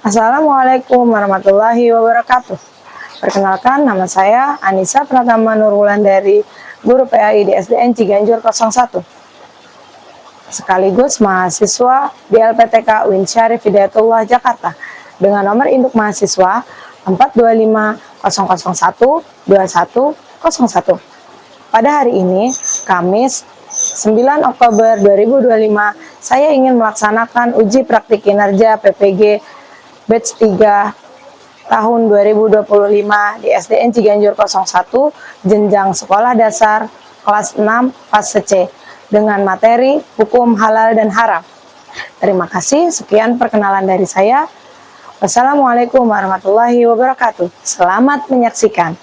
Assalamualaikum warahmatullahi wabarakatuh. Perkenalkan, nama saya Anissa Pratama Nurwulan dari Guru PAI di SDN Ciganjur 01. Sekaligus mahasiswa di LPTK UIN Syarif Hidayatullah Jakarta dengan nomor induk mahasiswa 425-001-2101. Pada hari ini, Kamis 9 Oktober 2025, saya ingin melaksanakan uji praktik kinerja PPG Batch 3 tahun 2025 di SDN Ciganjur 01, jenjang sekolah dasar kelas 6 fase C dengan materi hukum halal dan haram. Terima kasih, sekian perkenalan dari saya. Wassalamualaikum warahmatullahi wabarakatuh. Selamat menyaksikan.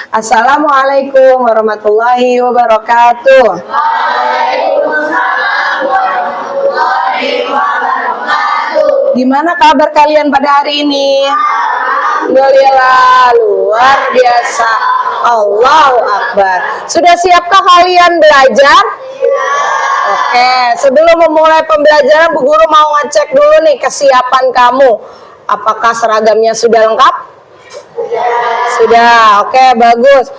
Assalamualaikum warahmatullahi wabarakatuh. Waalaikumsalam warahmatullahi wabarakatuh. Gimana kabar kalian pada hari ini? Alhamdulillah, luar biasa. Allahu Akbar. Sudah siapkah kalian belajar? Oke, sebelum memulai pembelajaran, Bu Guru mau ngecek dulu nih kesiapan kamu. Apakah seragamnya sudah lengkap? Sudah, oke, bagus.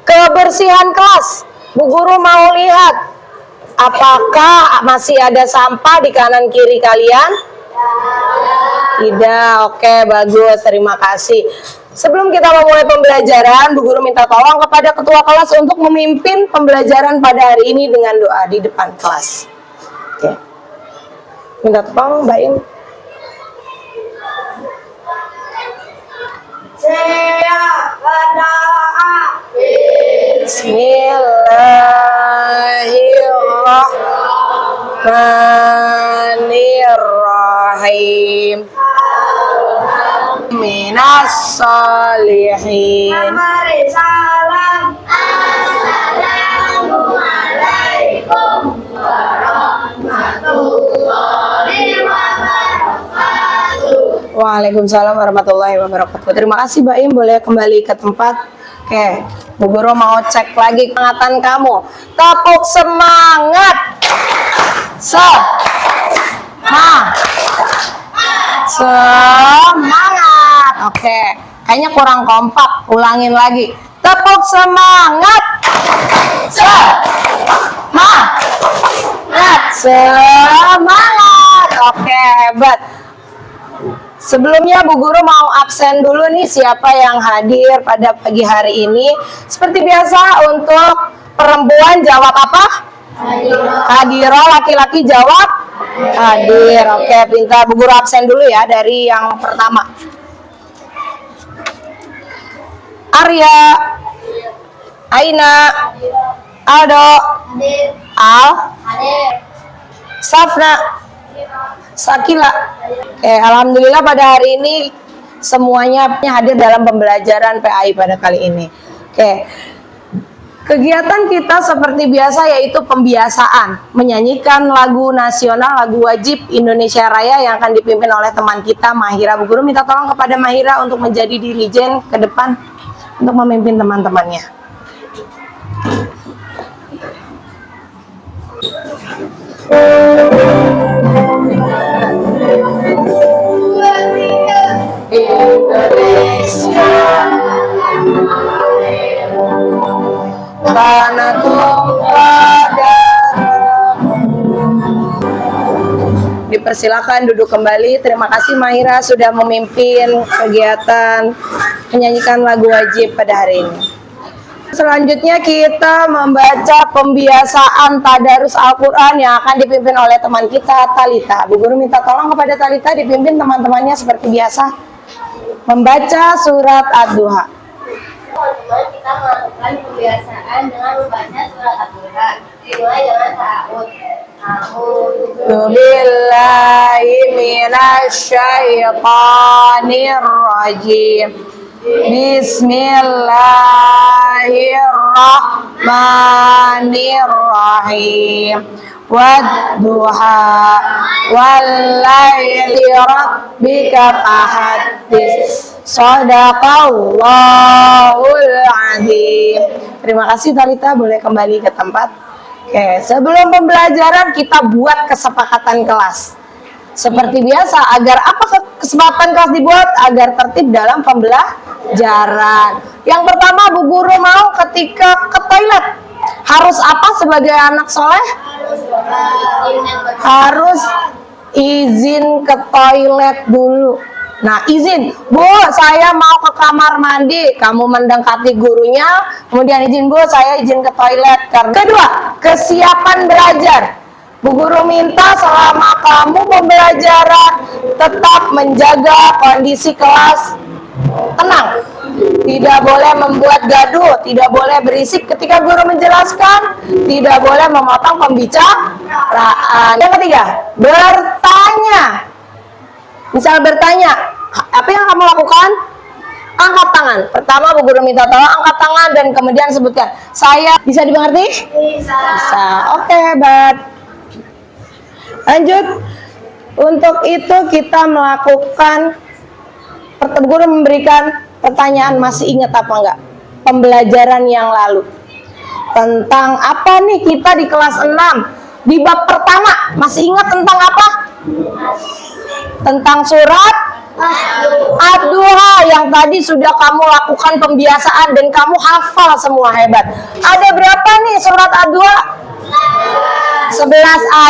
Kebersihan kelas, Bu Guru mau lihat apakah masih ada sampah di kanan kiri kalian? Tidak, oke, bagus, terima kasih. Sebelum kita memulai pembelajaran, Bu Guru minta tolong kepada ketua kelas untuk memimpin pembelajaran pada hari ini dengan doa di depan kelas. Oke, minta tolong Mbak In. Saya berdoa. Bismillahirrahmanirrahim. Minas salihin. Salam. Assalamualaikum warahmatullahi wabarakatuh. Waalaikumsalam warahmatullahi wabarakatuh. Terima kasih Mbak Im, boleh kembali ke tempat. Oke, Bu Guru mau cek lagi kehangatan kamu. Tepuk semangat. Semangat. Oke, kayaknya kurang kompak. Ulangin lagi. Tepuk semangat. Semangat. Oke, hebat. Sebelumnya Bu Guru mau absen dulu nih siapa yang hadir pada pagi hari ini. Seperti biasa untuk perempuan jawab apa? Hadirah. Laki-laki jawab hadir. Oke, pintar. Bu Guru absen dulu ya dari yang pertama. Arya, Aina, Aldo, Al, Safna, Sakila. Oke, alhamdulillah pada hari ini semuanya hadir dalam pembelajaran PAI pada kali ini. Oke, kegiatan kita seperti biasa yaitu pembiasaan menyanyikan lagu nasional, lagu wajib Indonesia Raya yang akan dipimpin oleh teman kita Mahira. Bu Guru minta tolong kepada Mahira untuk menjadi dirijen ke depan untuk memimpin teman-temannya. Indonesia tanah tumpah darahmu. Dipersilakan duduk kembali. Terima kasih Mahira sudah memimpin kegiatan menyanyikan lagu wajib pada hari ini. Selanjutnya kita membaca pembiasaan tadarus Al-Quran yang akan dipimpin oleh teman kita Talita. Bu Guru minta tolong kepada Talita dipimpin teman-temannya seperti biasa membaca surat Ad-Duha. Teman-teman, kita melakukan pembiasaan dengan membaca surat Ad-Duha. Dimulai dengan ta'awud. Billahi minasyaitonir rajim. Bismillahirrahmanirrahim. Wadduha wallaili rabbika fahaddits. Shadaqallahul azim. Terima kasih Talita, boleh kembali ke tempat. Oke, sebelum pembelajaran kita buat kesepakatan kelas. Seperti biasa, agar apa kesempatan kelas dibuat? Agar tertib dalam pembelajaran. Yang pertama, Bu Guru mau ketika ke toilet harus apa sebagai anak soleh? Harus izin ke toilet dulu. Nah, izin, Bu, saya mau ke kamar mandi. Kamu mendekati gurunya, kemudian izin, Bu, saya izin ke toilet. Kedua, kesiapan belajar. Bu Guru minta selama kamu pembelajaran tetap menjaga kondisi kelas tenang. Tidak boleh membuat gaduh, tidak boleh berisik ketika guru menjelaskan, tidak boleh memotong pembicaraan. Yang ketiga, bertanya. Misal bertanya, apa yang kamu lakukan? Angkat tangan. Pertama, Bu Guru minta tolong angkat tangan dan kemudian sebutkan. Saya bisa dimengerti? Bisa. Oke, hebat. Lanjut. Untuk itu kita melakukan, Bu Guru memberikan pertanyaan, masih ingat apa enggak? Pembelajaran yang lalu. Tentang apa nih kita di kelas 6? Di bab pertama, masih ingat tentang apa? Tentang surat Ad-Duha yang tadi sudah kamu lakukan pembiasaan dan kamu hafal semua, hebat. Ada berapa nih surat Ad-Duha? 11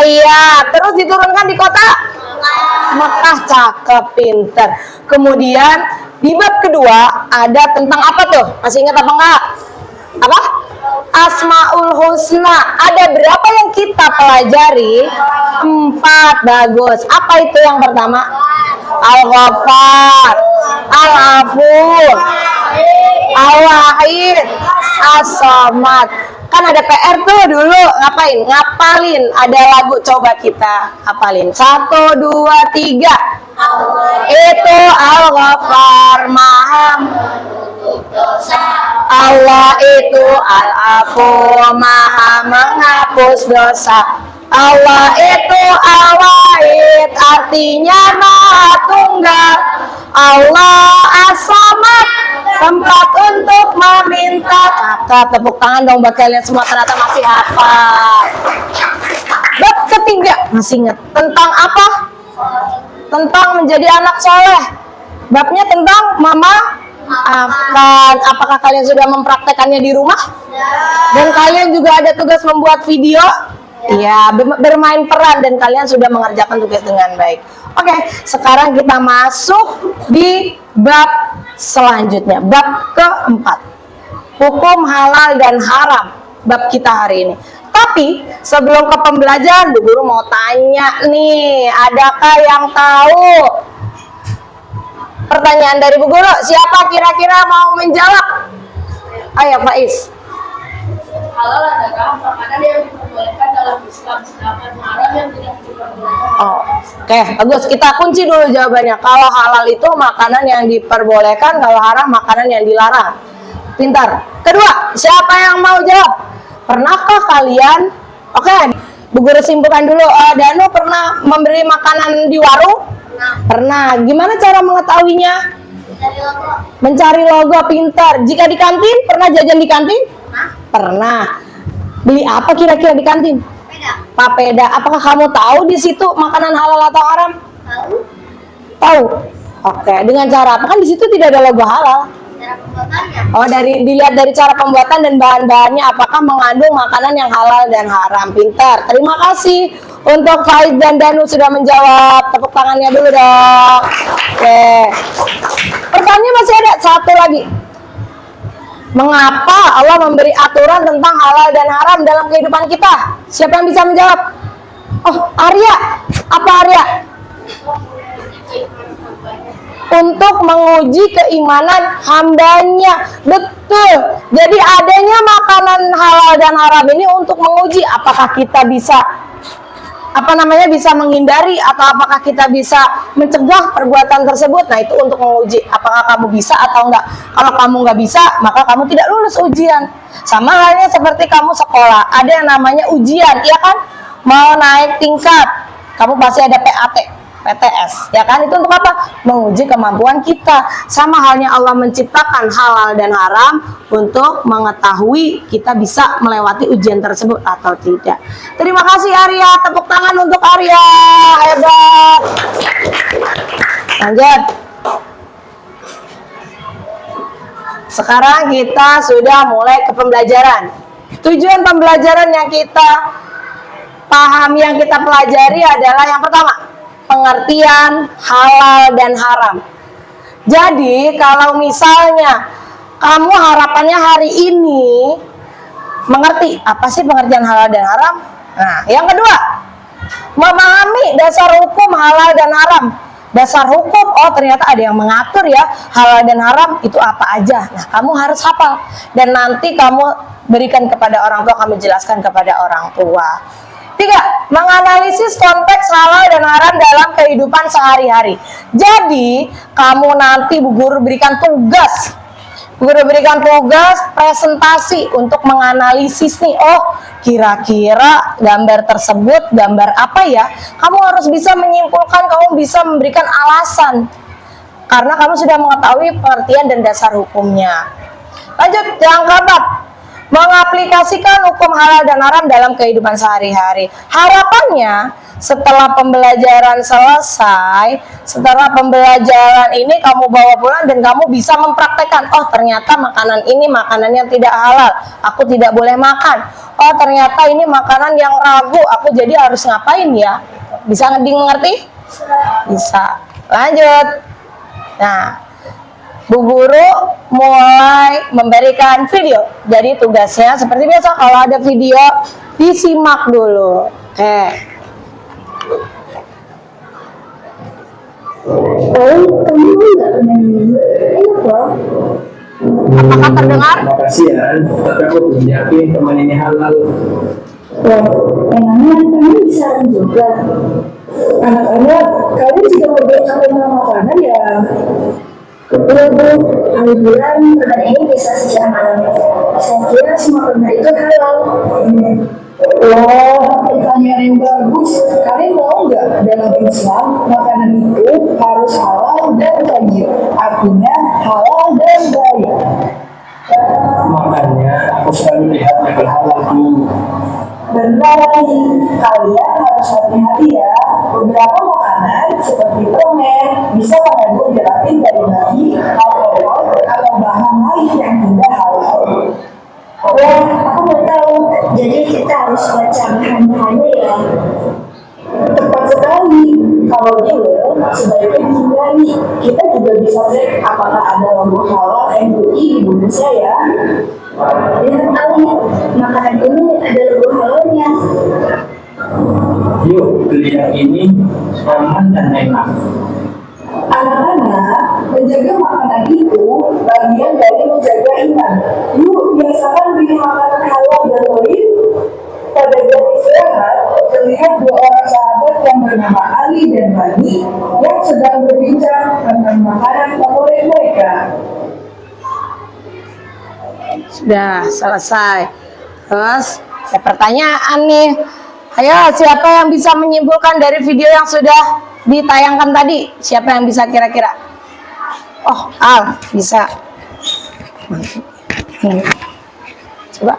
ayat. Terus diturunkan di kota Mekah, cakep, pinter. Kemudian di bab kedua ada tentang apa tuh? Masih ingat apa enggak? Apa? Asmaul Husna. Ada berapa yang kita pelajari? 4. Bagus. Apa itu yang pertama? Al-Ghaffar, Al-Afur, Al-Wahid, As-Samad. Kan ada PR tuh dulu, ngapain? Ngapalin. Ada lagu, coba kita hafalin. 1, 2, 3. Itu Al-Ghaffar, Maha Allah itu Al-Afur, Maha menghapus dosa. Allah itu Al-Wahid, artinya Maha Tunggal. Allah As-Samad, tempat untuk meminta. Kakak, tepuk tangan dong buat kalian semua, ternyata masih hafal. Bab ketiga, masih ingat tentang apa? Tentang menjadi anak soleh. Babnya tentang memaafkan. Apakah kalian sudah mempraktekannya di rumah? Dan kalian juga ada tugas membuat video? Iya, bermain peran dan kalian sudah mengerjakan tugas dengan baik. Oke, sekarang kita masuk di bab selanjutnya, bab keempat. Hukum halal dan haram, bab kita hari ini. Tapi sebelum ke pembelajaran, Bu Guru mau tanya nih, adakah yang tahu? Pertanyaan dari Bu Guru, siapa kira-kira mau menjawab? Ayo, Faiz. Halal adalah makanan yang diperbolehkan dalam Islam, sedangkan haram yang tidak diperbolehkan. Oh, oke, bagus. Kita kunci dulu jawabannya. Kalau halal itu makanan yang diperbolehkan, kalau haram makanan yang dilarang. Pintar. Kedua, siapa yang mau jawab? Pernahkah kalian? Oke, Bu Guru simpulkan dulu. Danu pernah memberi makanan di warung? Pernah. Gimana cara mengetahuinya? Mencari logo, pintar. Jika di kantin, pernah jajan di kantin? Pernah. Beli apa kira-kira di kantin? Papeda. Apakah kamu tahu di situ makanan halal atau haram? Tahu. Tahu. Oke. Dengan cara apa? Kan di situ tidak ada logo halal. Cara pembuatannya. Oh, dilihat dari cara pembuatan dan bahan-bahannya apakah mengandung makanan yang halal dan haram. Pintar. Terima kasih untuk Faiz dan Danu sudah menjawab. Tepuk tangannya dulu dong. Oke. Pertanyaan masih ada satu lagi. Mengapa Allah memberi aturan tentang halal dan haram dalam kehidupan kita? Siapa yang bisa menjawab? Oh, Arya. Apa Arya? Untuk menguji keimanan hambanya. Betul. Jadi adanya makanan halal dan haram ini untuk menguji apakah kita bisa bisa menghindari atau apakah kita bisa mencegah perbuatan tersebut. Nah, itu untuk menguji apakah kamu bisa atau enggak. Kalau kamu nggak bisa, maka kamu tidak lulus ujian. Sama halnya seperti kamu sekolah, ada yang namanya ujian, iya kan? Mau naik tingkat, kamu pasti ada PAT. PTS, ya kan? Itu untuk apa? Menguji kemampuan kita. Sama halnya Allah menciptakan halal dan haram untuk mengetahui kita bisa melewati ujian tersebut atau tidak. Terima kasih Arya, tepuk tangan untuk Arya, hebat. Lanjut. Sekarang kita sudah mulai ke pembelajaran. Tujuan pembelajaran yang kita pahami, yang kita pelajari adalah yang pertama, pengertian halal dan haram. Jadi kalau misalnya kamu harapannya hari ini mengerti apa sih pengertian halal dan haram. Nah, yang kedua, memahami dasar hukum halal dan haram. Dasar hukum, oh ternyata ada yang mengatur ya halal dan haram itu apa aja. Nah, kamu harus hafal dan nanti kamu berikan kepada orang tua, kamu jelaskan kepada orang tua. 3. Menganalisis konteks halal dan haram dalam kehidupan sehari-hari. Jadi, kamu nanti Bu Guru berikan tugas. Bu Guru berikan tugas presentasi untuk menganalisis nih. Oh, kira-kira gambar tersebut gambar apa ya? Kamu harus bisa menyimpulkan, kamu bisa memberikan alasan. Karena kamu sudah mengetahui pengertian dan dasar hukumnya. Lanjut, yang keempat. Mengaplikasikan hukum halal dan haram dalam kehidupan sehari-hari. Harapannya setelah pembelajaran selesai, setelah pembelajaran ini kamu bawa pulang dan kamu bisa mempraktekkan. Oh ternyata makanan ini makanan yang tidak halal, aku tidak boleh makan. Oh ternyata ini makanan yang ragu, aku jadi harus ngapain ya? Bisa mengerti? Bisa. Lanjut. Nah, Bu Guru mulai memberikan video. Jadi tugasnya seperti biasa, kalau ada video disimak dulu. Oh, kamu nggak pernah minum? Enak loh. Apakah terdengar? Terima kasih ya, tapi aku belum yakin teman ini halal. Loh, emangnya kamu bisa juga? Anak-anak, kalian juga membuat makanan ya? Iya Bu, alhamdulillah permen ini bisa sejak malam. Saya kira semua permen itu halal. Oh, pertanyaan yang bagus. Kalian mau nggak dalam Islam makanan itu harus halal dan thayyib, artinya halal dan baik. Makanya aku selalu lihat label halal dulu. Benar, kalian harus hati-hati ya. Beberapa makanan seperti permen bisa mengandung gelatin dari bayi, alkohol, atau bahan lain yang tidak halal. Wah, aku mau tahu. Jadi kita harus baca bahan-bahannya ya. Tepat sekali. Kalau dulu sebaiknya dihindari. Kita juga bisa cek apakah ada logo halal MUI di Indonesia ya. Lihat kali, makanan ini ada logo halalnya. Yuk, beli yang ini aman dan enak. Anak-anak, menjaga makanan itu bagian dari menjaga iman. Yuk, biasakan beli makanan halal dan baik. Pada jam istirahat, terlihat dua orang sahabat yang bernama Ali dan Mani yang sedang berbincang tentang makanan favorit mereka. Sudah selesai. Terus ada pertanyaan nih. Ayo, siapa yang bisa menyimpulkan dari video yang sudah ditayangkan tadi? Siapa yang bisa kira-kira? Oh, Al, bisa. Coba.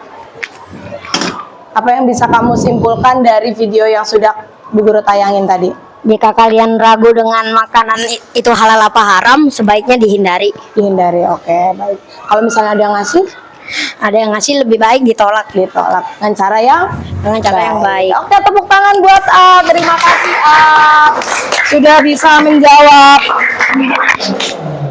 Apa yang bisa kamu simpulkan dari video yang sudah Bu Guru tayangin tadi? Jika kalian ragu dengan makanan itu halal apa haram, sebaiknya dihindari. Dihindari, oke, baik. Kalau misalnya ada yang ngasih, lebih baik ditolak. ditolak dengan cara yang baik. Oke, tepuk tangan buat A. Terima kasih A. Sudah bisa menjawab.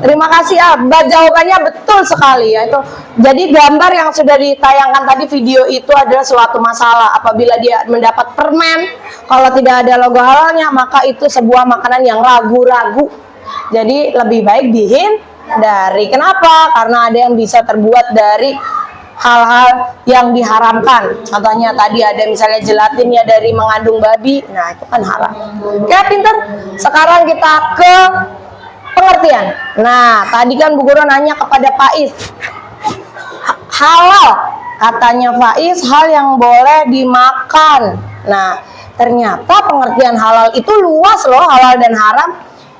Terima kasih A. Jawabannya betul sekali ya itu. Jadi gambar yang sudah ditayangkan tadi video itu adalah suatu masalah. Apabila dia mendapat permen, kalau tidak ada logo halalnya, maka itu sebuah makanan yang ragu-ragu. Jadi lebih baik dihindari. Kenapa? Karena ada yang bisa terbuat dari hal-hal yang diharamkan. Contohnya tadi ada misalnya gelatinnya dari mengandung babi. Nah, itu kan haram. Oke, pinter. Sekarang kita ke pengertian. Nah, tadi kan Bu Guru nanya kepada Faiz. Halal, katanya Faiz, hal yang boleh dimakan. Nah, Ternyata pengertian halal itu luas loh, halal dan haram.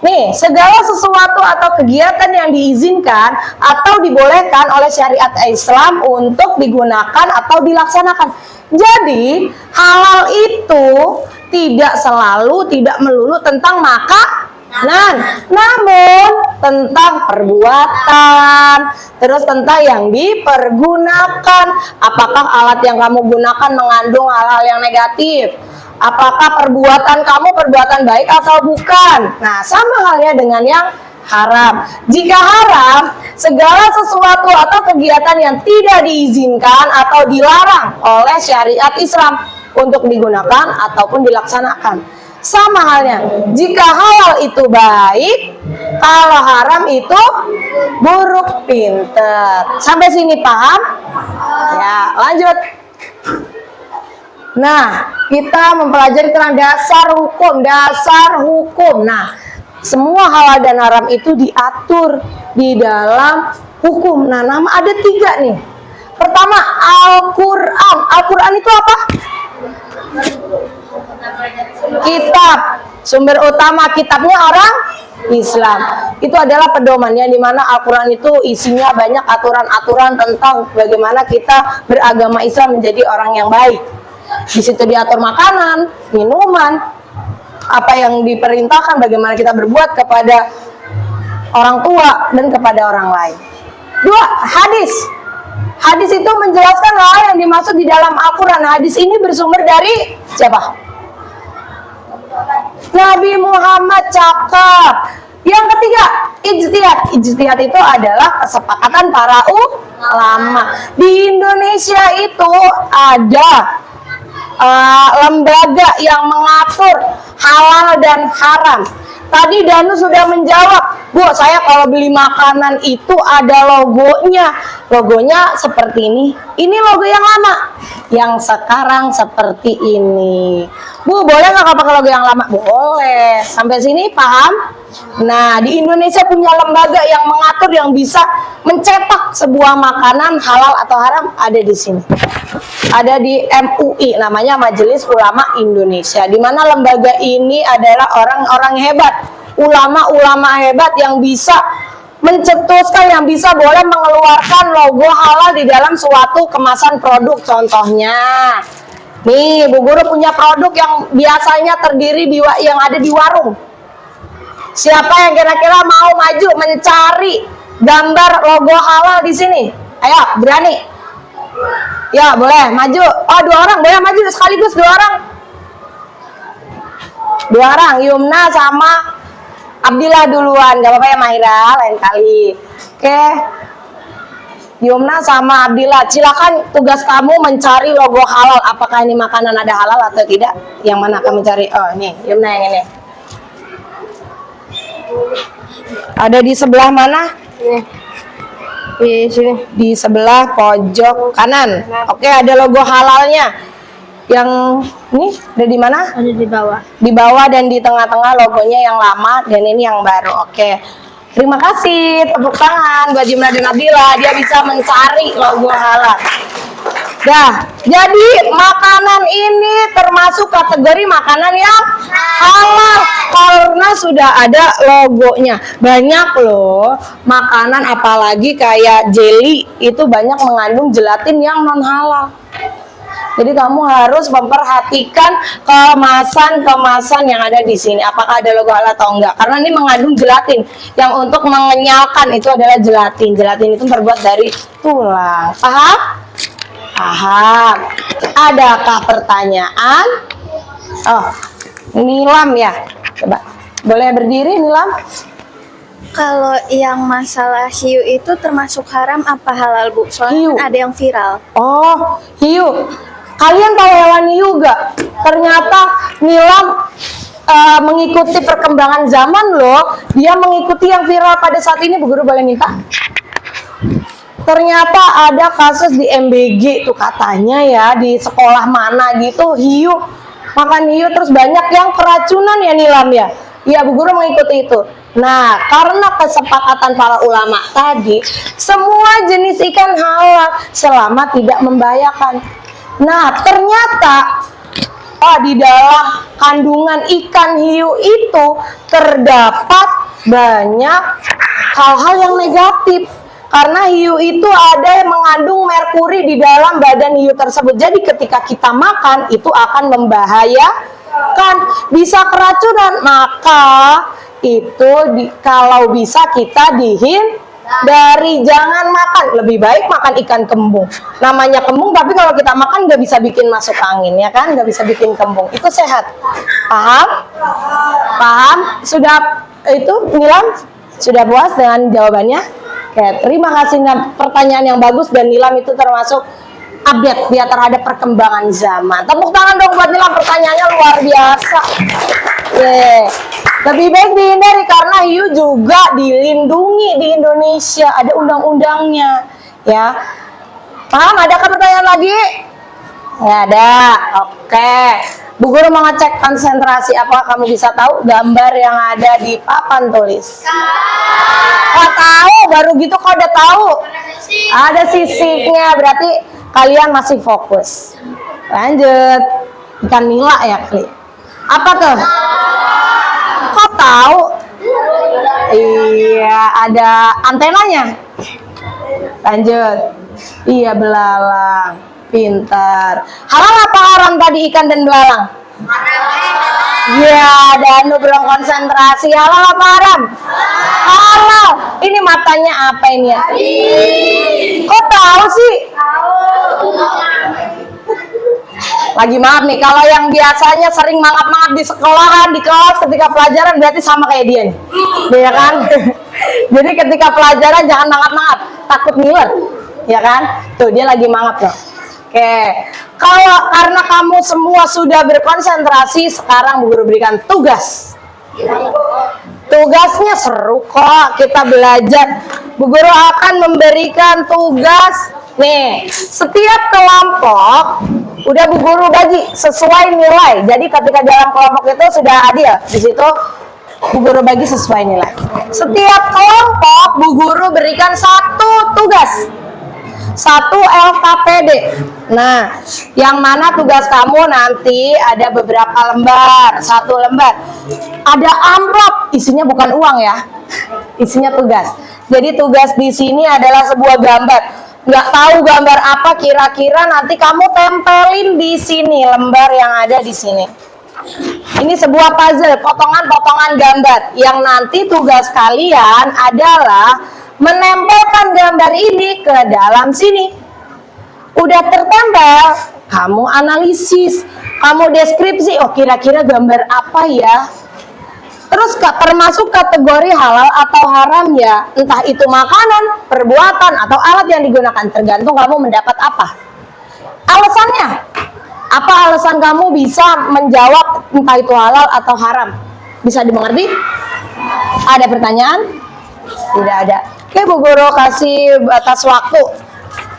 Nih, segala sesuatu atau kegiatan yang diizinkan atau dibolehkan oleh syariat Islam untuk digunakan atau dilaksanakan. Jadi, halal itu tidak selalu, tidak melulu tentang makanan, namun tentang perbuatan, terus tentang yang dipergunakan. Apakah alat yang kamu gunakan mengandung hal-hal yang negatif? Apakah perbuatan kamu perbuatan baik atau bukan? Nah, sama halnya dengan yang haram. Jika haram, segala sesuatu atau kegiatan yang tidak diizinkan atau dilarang oleh syariat Islam untuk digunakan ataupun dilaksanakan. Sama halnya, jika halal itu baik, kalau haram itu buruk. Pinter. Sampai sini paham? Ya, lanjut. Nah, kita mempelajari tentang dasar hukum. Nah, semua halal dan haram itu diatur di dalam hukum. Nah, nama ada 3 nih. Pertama, Al-Quran. Al-Quran itu apa? Kitab. Sumber utama kitabnya orang Islam. Itu adalah pedomannya, di mana Al-Quran itu isinya banyak aturan-aturan tentang bagaimana kita beragama Islam menjadi orang yang baik. Di situ diatur makanan, minuman, apa yang diperintahkan, bagaimana kita berbuat kepada orang tua dan kepada orang lain. 2, hadis. Hadis itu menjelaskan hal yang dimaksud di dalam Al-Quran. Hadis ini bersumber dari siapa? Nabi Muhammad. Cakep. Yang ketiga, ijtihad. Ijtihad itu adalah kesepakatan para ulama. Di Indonesia itu ada lembaga yang mengatur halal dan haram. Tadi Danu sudah menjawab, Bu, saya kalau beli makanan itu ada logonya. Logonya seperti ini. Ini logo yang lama. Yang sekarang seperti ini. Bu, boleh nggak kalau pakai logo yang lama? Boleh. Sampai sini paham? Nah, di Indonesia punya lembaga yang mengatur, yang bisa mencetak sebuah makanan halal atau haram, ada di sini. Ada di MUI, namanya Majelis Ulama Indonesia. Di mana lembaga ini adalah orang-orang hebat, ulama-ulama hebat yang bisa mencetuskan, yang bisa boleh mengeluarkan logo halal di dalam suatu kemasan produk. Contohnya, nih, Bu Guru punya produk yang biasanya terdiri yang ada di warung. Siapa yang kira-kira mau maju mencari gambar logo halal di sini? Ayo, berani? Ya, boleh maju. Oh, 2 orang boleh maju sekaligus, 2 orang. 2 orang, Yumna sama Abdillah duluan. Gak apa-apa ya Mahira, lain kali. Oke. Yumna sama Abdillah, silakan tugas kamu mencari logo halal. Apakah ini makanan ada halal atau tidak? Yang mana kamu cari? Oh, ini Yumna yang ini. Ada di sebelah mana? Di sini. Di sebelah pojok kanan. Oke, ada logo halalnya. Yang ini ada di mana? Ada di bawah. Di bawah dan di tengah-tengah logonya yang lama dan ini yang baru. Oke. Terima kasih, tepuk tangan buat Jumna dan Abdillah, dia bisa mencari logo halal. Dah, jadi makanan ini termasuk kategori makanan yang halal karena sudah ada logonya. Banyak loh makanan, apalagi kayak jelly itu banyak mengandung gelatin yang non halal. Jadi kamu harus memperhatikan kemasan-kemasan yang ada di sini. Apakah ada logo halal atau enggak? Karena ini mengandung gelatin. Yang untuk mengenyalkan itu adalah gelatin. Gelatin itu terbuat dari tulang. Paham? Paham. Adakah pertanyaan? Oh, Nilam ya. Coba. Boleh berdiri Nilam? Kalau yang masalah hiu itu termasuk haram apa halal, Bu? Soalnya Hiu. kan ada yang viral. Oh, hiu. Kalian tahu hewan hiu gak? Ternyata Nilam mengikuti perkembangan zaman loh. Dia mengikuti yang viral pada saat ini. Bu Guru boleh minta? Ternyata ada kasus di MBG tuh katanya ya, di sekolah mana gitu, hiu, makan hiu terus banyak yang keracunan ya Nilam ya. Iya, Bu Guru mengikuti itu. Nah, karena kesepakatan para ulama tadi, semua jenis ikan halal selama tidak membahayakan. Nah, ternyata di dalam kandungan ikan hiu itu terdapat banyak hal-hal yang negatif. Karena hiu itu ada yang mengandung merkuri di dalam badan hiu tersebut. Jadi ketika kita makan itu akan membahayakan, bisa keracunan. Maka itu kalau bisa kita dihindari, jangan makan. Lebih baik makan ikan kembung. Namanya kembung, tapi kalau kita makan nggak bisa bikin masuk angin, ya kan? Nggak bisa bikin kembung. Itu sehat. Paham? Paham? Sudah itu, Nilam? Sudah puas dengan jawabannya? Oke, terima kasih, pertanyaan yang bagus, dan Nilam itu termasuk update dia terhadap perkembangan zaman. Tepuk tangan dong buat Nilam, pertanyaannya luar biasa. Lebih baik dihindari karena hiu juga dilindungi di Indonesia, ada undang-undangnya, ya. Paham? Adakah pertanyaan lagi? Nggak ada. Oke. Bu Guru mau ngecek konsentrasi. Apakah kamu bisa tahu gambar yang ada di papan tulis? Oh, tahu, baru gitu kau udah tahu. Ada sisiknya, berarti kalian masih fokus. Lanjut. Ikan nila ya, Kli. Apa tuh? Kok tahu? Iya, ada antenanya. Lanjut. Iya, belalang. Pintar. Halal apa haram tadi ikan dan belalang? Ya, Danu belum konsentrasi. Halal apa haram? Halal. Ini matanya apa ini ya? Kok tahu sih? Lagi maaf nih, kalau yang biasanya sering mangap-mangap di sekolahan, di kelas ketika pelajaran berarti sama kayak dia nih. Ya kan? Jadi ketika pelajaran jangan mangap-mangap, takut ngiler. Ya kan? Tuh, dia lagi mangap loh. Oke, kalau karena kamu semua sudah berkonsentrasi, sekarang Bu Guru berikan tugas. Tugasnya seru kok, kita belajar. Bu Guru akan memberikan tugas. Nih, setiap kelompok udah Bu Guru bagi sesuai nilai. Jadi ketika dalam kelompok itu sudah adil. Di situ Bu Guru bagi sesuai nilai. Setiap kelompok Bu Guru berikan satu tugas. Satu LKPD. Nah, yang mana tugas kamu nanti ada beberapa lembar. Satu lembar ada amplop, isinya bukan uang ya, isinya tugas. Jadi tugas di sini adalah sebuah gambar. Nggak tahu gambar apa, kira-kira nanti kamu tempelin di sini lembar yang ada di sini. Ini sebuah puzzle, potongan-potongan gambar. Yang nanti tugas kalian adalah menempelkan gambar ini ke dalam sini. Udah tertempel, kamu analisis, kamu deskripsi, oh kira-kira gambar apa ya. Terus termasuk kategori halal atau haram ya, entah itu makanan, perbuatan, atau alat yang digunakan, tergantung kamu mendapat apa. Alasannya, apa alasan kamu bisa menjawab entah itu halal atau haram? Bisa dimengerti? Ada pertanyaan? Tidak ada. Oke, Bu Guru kasih batas waktu.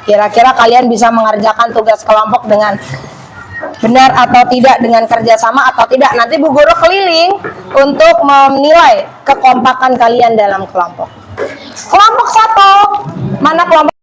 Kira-kira kalian bisa mengerjakan tugas kelompok dengan benar atau tidak, dengan kerjasama atau tidak. Nanti Bu Guru keliling untuk menilai kekompakan kalian dalam kelompok. Kelompok 1, mana kelompok?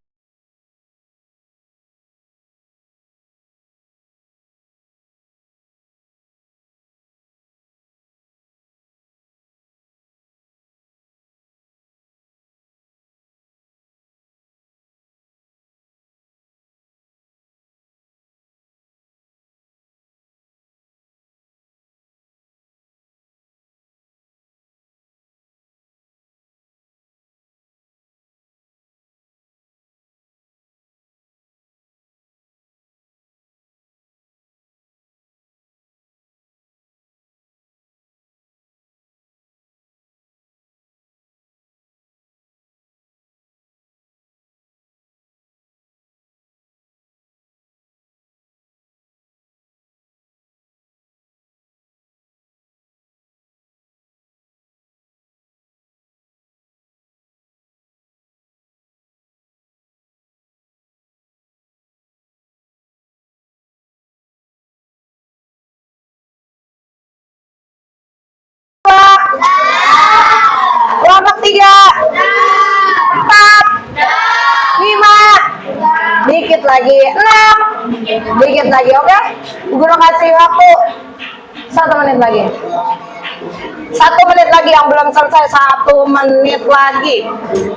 Kelompok 3, 4, 5, dikit lagi 6, dikit lagi, oke? Bu Guru kasih waktu 1 menit lagi. 1 menit lagi, yang belum selesai 1 menit lagi.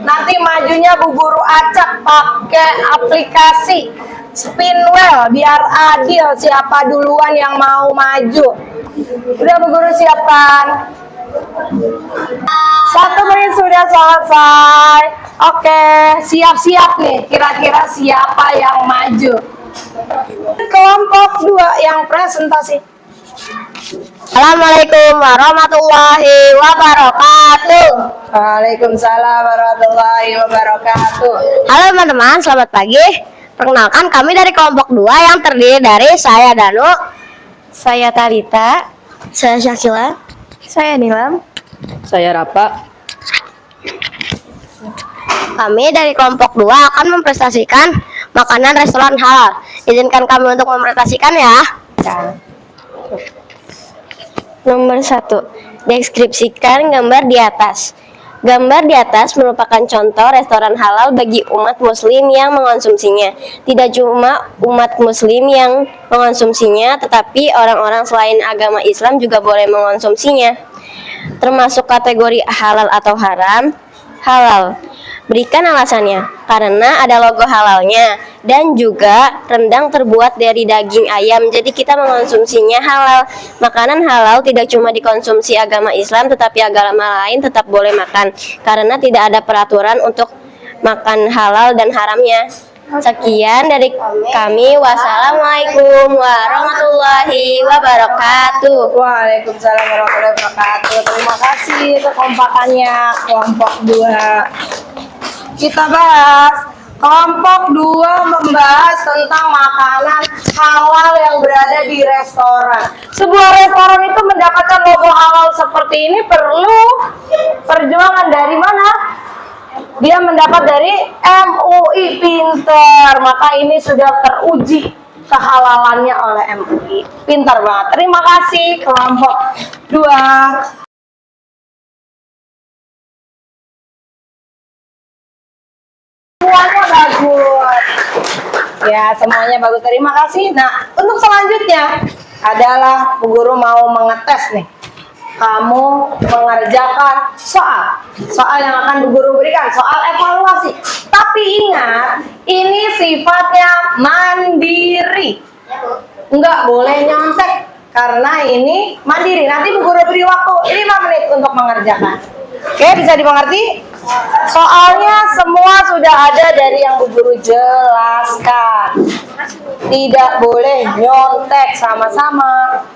Nanti majunya Bu Guru acak pakai aplikasi Spinwheel biar adil siapa duluan yang mau maju. Udah Bu Guru siapkan. 1 menit sudah selesai. Oke, siap-siap nih. Kira-kira siapa yang maju? Kelompok 2 yang presentasi. Assalamualaikum warahmatullahi wabarakatuh. Waalaikumsalam warahmatullahi wabarakatuh. Halo teman-teman, selamat pagi. Perkenalkan, kami dari kelompok 2 yang terdiri dari saya Danu, Saya Talita. saya Syakila, Saya Nilam. Saya Rapa. Kami dari kelompok 2 akan mempresentasikan makanan restoran halal. Izinkan kami untuk mempresentasikan ya. Nomor 1. Deskripsikan gambar di atas. Gambar di atas merupakan contoh restoran halal bagi umat muslim yang mengonsumsinya. Tidak cuma umat muslim yang mengonsumsinya, tetapi orang-orang selain agama Islam juga boleh mengonsumsinya. Termasuk kategori halal atau haram. Halal. Berikan alasannya, karena ada logo halalnya, dan juga rendang terbuat dari daging ayam, jadi kita mengonsumsinya halal. Makanan halal tidak cuma dikonsumsi agama Islam, tetapi agama lain tetap boleh makan, karena tidak ada peraturan untuk makan halal dan haramnya. Sekian dari kami. Wassalamualaikum warahmatullahi wabarakatuh. Waalaikumsalam warahmatullahi wabarakatuh. Terima kasih kekompakannya kelompok 2. Kita bahas. Kelompok 2 membahas tentang makanan halal yang berada di restoran. Sebuah restoran itu mendapatkan logo halal seperti ini perlu perjuangan dari mana? Dia mendapat dari MUI Pinter, maka ini sudah teruji kehalalannya oleh MUI. Pintar banget. Terima kasih kelompok 2. Semuanya bagus. Ya, semuanya bagus. Terima kasih. Nah, untuk selanjutnya adalah Bu Guru mau mengetes nih. Kamu mengerjakan soal yang akan Bu Guru berikan, soal evaluasi. Tapi ingat, ini sifatnya mandiri. Enggak boleh nyontek karena ini mandiri. Nanti Bu Guru beri waktu 5 menit untuk mengerjakan. Oke, bisa dimengerti? Soalnya semua sudah ada dari yang Bu Guru jelaskan. Tidak boleh nyontek, sama-sama.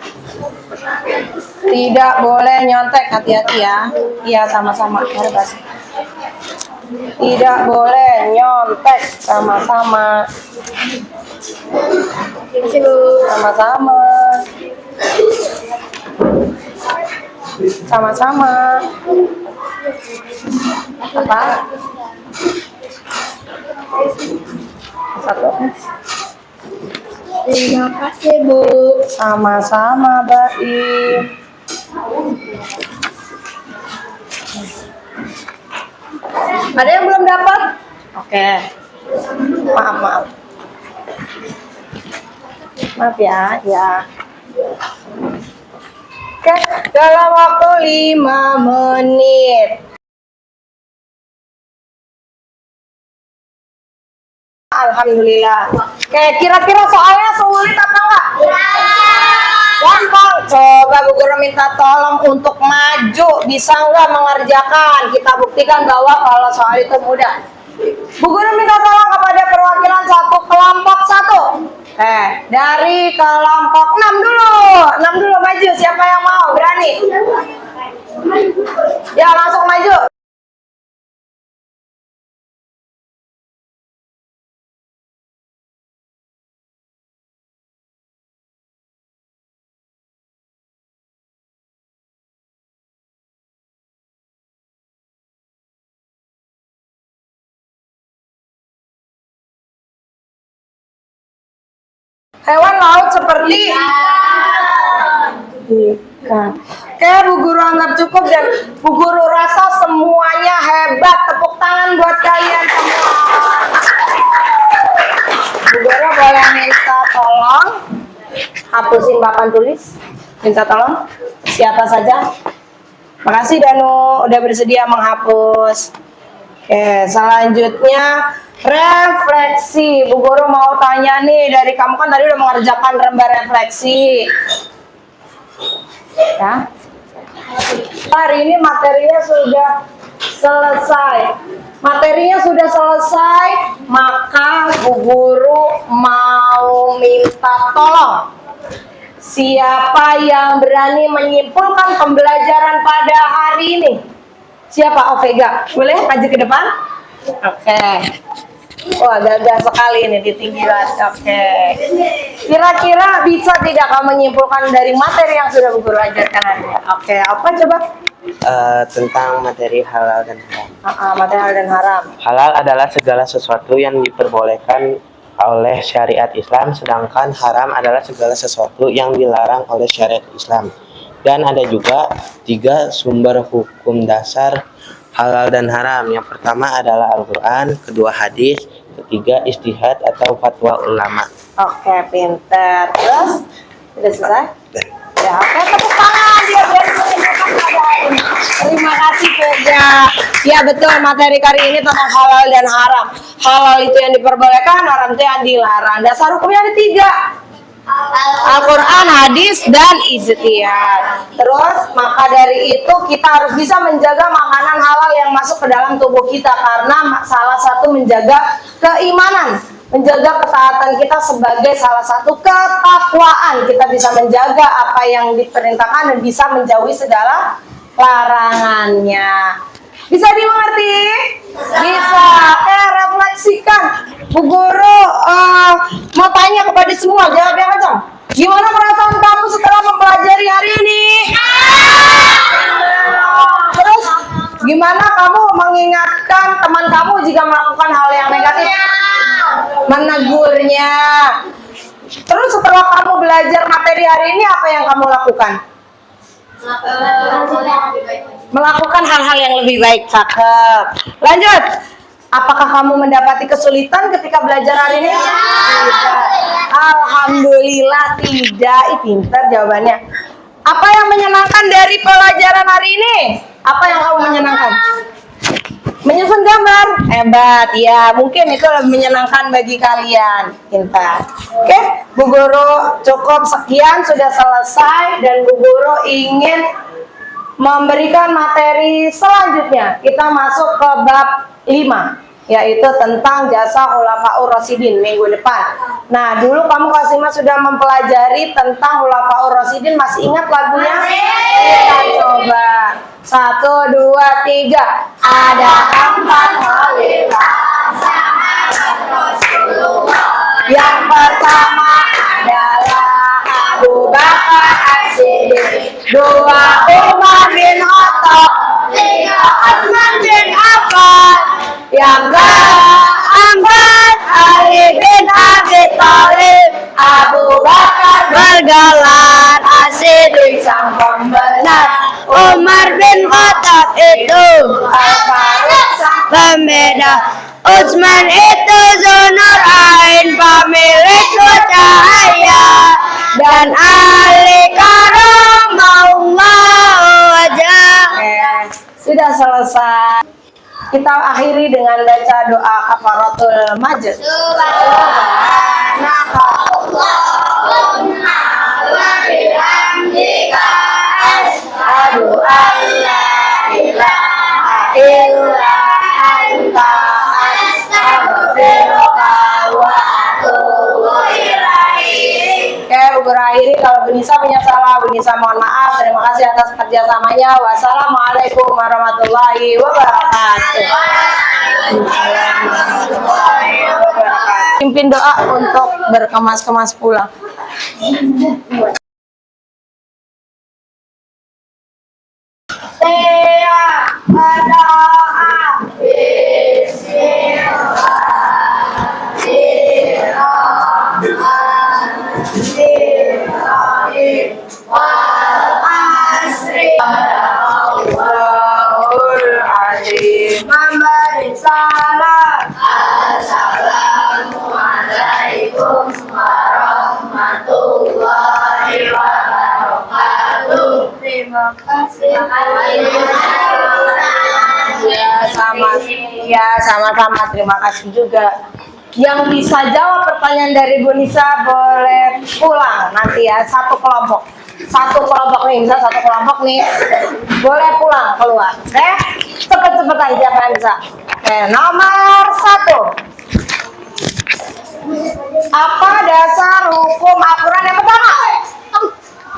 Tidak boleh nyontek, hati-hati ya. Iya, sama-sama. Tidak boleh nyontek, sama-sama. Sama-sama. Sama-sama. Apa? Satu. Terima kasih, Bu. Sama-sama, baik. Ada yang belum dapat? Oke. Maaf. Maaf ya, Oke, dalam waktu 5 menit. Alhamdulillah. Oke, kira-kira soalnya sulit atau enggak? Gampang. Coba Bu Guru minta tolong untuk maju. Bisa enggak mengerjakan? Kita buktikan bahwa kalau soal itu mudah. Bu Guru minta tolong kepada perwakilan kelompok 1. Dari kelompok 6 dulu. 6 dulu maju. Siapa yang mau? Berani? Ya, langsung maju. Hewan laut seperti ikan. Kayak Bu Guru anggap cukup dan Bu Guru rasa semuanya hebat. Tepuk tangan buat kalian semua. Bu Guru boleh minta tolong hapusin papan tulis? Minta tolong. Siapa saja? Makasih Danu udah bersedia menghapus. Oke, selanjutnya refleksi. Bu Guru mau tanya nih, dari kamu kan tadi udah mengerjakan lembar refleksi. Ya. Hari ini materinya sudah selesai. Materinya sudah selesai, maka Bu Guru mau minta tolong. Siapa yang berani menyimpulkan pembelajaran pada hari ini? Siapa? Ovega? Boleh maju ke depan? Oke. Wah, gagah sekali ini di tinggi banget. Oke. Kira-kira bisa tidak kamu menyimpulkan dari materi yang sudah Bu Guru ajarkan hari ini? Oke, apa coba? Tentang materi halal dan haram. Materi halal dan haram. Halal adalah segala sesuatu yang diperbolehkan oleh syariat Islam, sedangkan haram adalah segala sesuatu yang dilarang oleh syariat Islam. Dan ada juga 3 sumber hukum dasar halal dan haram. Yang pertama adalah Al-Quran, kedua hadis, ketiga ijtihad atau fatwa ulama. Oke, pinter. Terus? Sudah selesai? Ya, oke, tepuk tangan dia berani menunjukkan pada hari ini. Terima kasih Vega. Ya betul, materi kali ini tentang halal dan haram. Halal itu yang diperbolehkan, haram itu yang dilarang. Dasar hukumnya ada 3. Al-Quran, hadis, dan ijtihad. Terus, maka dari itu kita harus bisa menjaga makanan halal yang masuk ke dalam tubuh kita. Karena salah satu menjaga keimanan, menjaga ketaatan kita sebagai salah satu ketakwaan. Kita bisa menjaga apa yang diperintahkan dan bisa menjauhi segala larangannya. Bisa dimengerti? Bisa. Refleksikan. Bu Guru mau tanya kepada semua, jawab yang kencang. Gimana perasaan kamu setelah mempelajari hari ini? Terus, gimana kamu mengingatkan teman kamu jika melakukan hal yang negatif? Menegurnya. Terus setelah kamu belajar materi hari ini, apa yang kamu lakukan? Melakukan hal-hal yang lebih baik. Cakep. Lanjut. Apakah kamu mendapati kesulitan ketika belajar hari ini? Tidak. Alhamdulillah tidak. Pintar jawabannya. Apa yang menyenangkan dari pelajaran hari ini? Apa yang kamu menyenangkan? Menyusun gambar. Hebat. Ya, mungkin itu lebih menyenangkan bagi kalian. Pintar. Oke, Bu Guru cukup sekian, sudah selesai. Dan Bu Guru ingin memberikan materi selanjutnya. Kita masuk ke bab 5, yaitu tentang jasa Khulafaur Rasyidin minggu depan. Nah, dulu kamu kelas 5 sudah mempelajari tentang Khulafaur Rasyidin. Masih ingat lagunya? Kita coba. 1, 2, 3. Ada 4 khalifah zaman Rasulullah. Yang pertama adalah Abu Bakar As-Siddiq, 2 Umar bin Khattab, 3 Utsman bin Affan, yang keempat Ali bin Abi Thalib. Abu Bakar bergelar As-Siddiq sang pembenar, Umar bin Khattab itu Al-Faruq sang pembeda, Utsman itu Dzunur Ain pemilik cahaya, dan Ali karamallahu wajhah. Sudah selesai. Kita akhiri dengan baca doa kafaratul majlis. Subhanakallahumma wa bihamdika asyhadu an la ilaha illa anta astaghfiruka wa atubu ilaik. Oke, Bu Guru akhiri. Kalau Bu Nisa punya salah, Bu Nisa mohon maaf. Terima kasih atas kerjasamanya. Wassalamualaikum warahmatullahi wabarakatuh. Pimpin doa untuk berkemas-kemas pulang. Saya berdoa Bismillahirrahmanirrahim. Wal asri Allahul azim. Memberi salam. Assalamualaikum warahmatullahi Terima kasih. Sama-sama. Terima kasih juga. Yang bisa jawab pertanyaan dari Bu Nisa boleh pulang nanti ya, satu kelompok nih, bisa satu kelompok nih, boleh pulang keluar. Oke, cepet-cepetan siapa yang bisa. Oke, nomor 1. Apa dasar hukum Al-Quran yang pertama?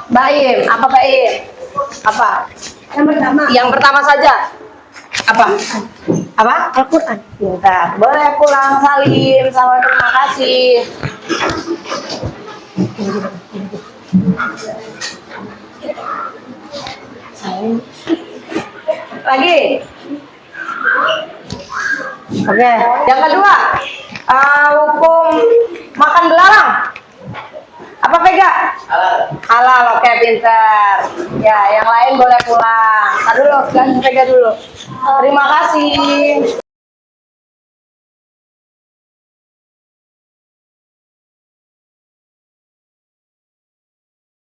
Baim, apa Baim? Apa? Yang pertama saja. Apa? Al-Quran. Pintar. Boleh pulang Salim. Sama terima kasih. Lagi. Oke. Yang kedua, hukum makan belarang. Apa Vega? Halal. Oke, pintar. Ya, yang lain boleh pulang. Tadi dulu, ganti Vega dulu. Terima kasih.